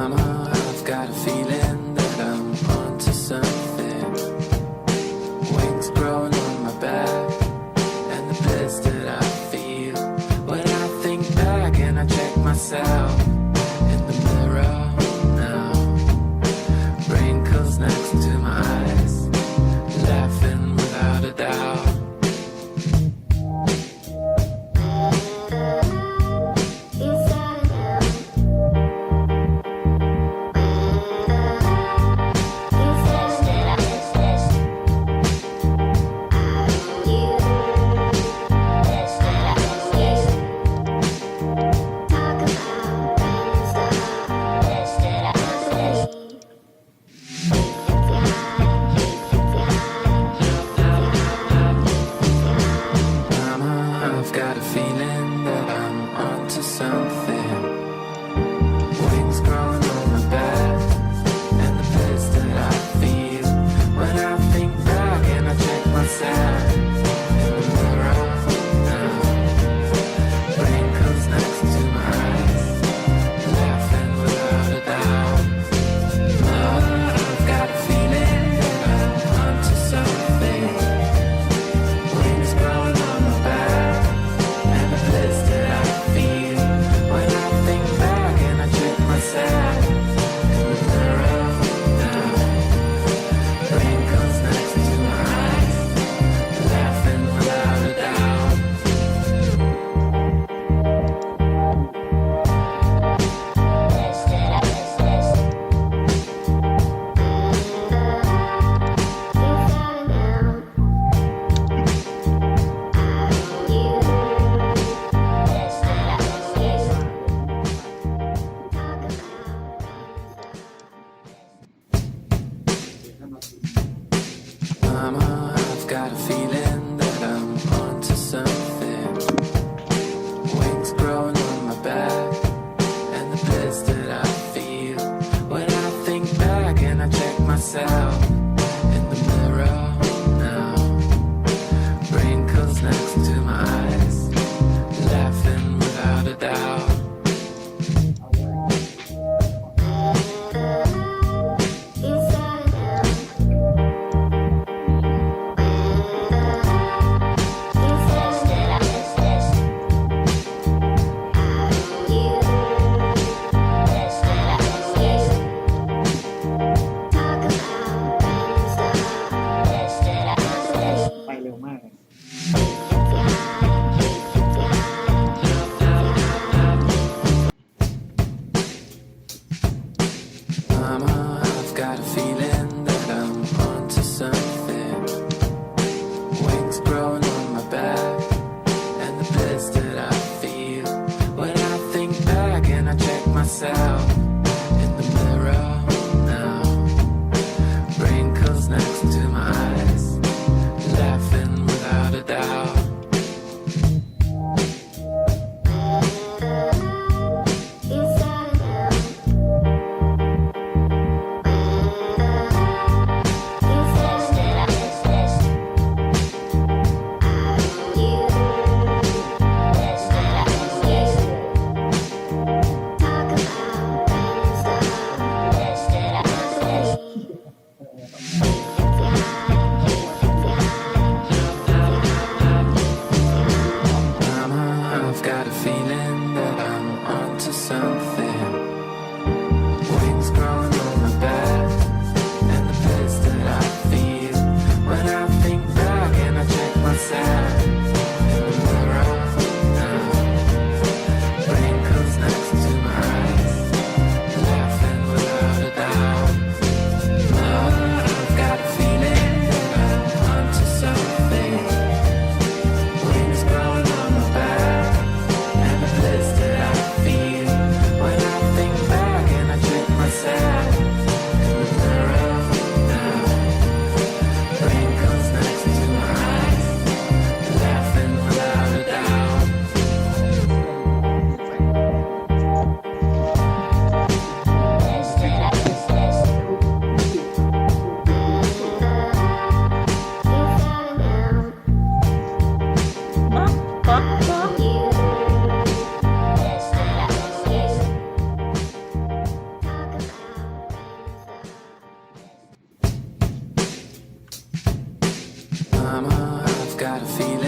Mama, I've got a feeling that I'm onto something. Wings growing on my back, and the bliss that I feel when I think back and I check myself in the mirror now. Wrinkles next to my eyes, laughing without a doubt. I've got a feeling that I'm onto something. Wings growing on my back, and the bliss that I feel when I think back and I check myself in the mirror now. Wrinkles next to my eyes, laughing without a doubt. I've got a feeling that I'm onto something. Wings growing on my back, and the bliss that I feel when I think back and I check myself in the mirror now. Wrinkles next to my eyes, laughing without a doubt. Mama, I've got a feeling that I'm onto something. Wings growing on my back, and the bliss that I feel when I think back and I check myself in the mirror now. Wrinkles next to my eyes, laughing without a doubt.ไปเร็วมากเลย Mama, I've got a feeling that I'm onto something. Wings growing on my back, and the bliss that I feel when I think back and I check myself in the mirror now. Wrinkles next to my eyes, laughing without a doubt. Talk about summer, I've got a feeling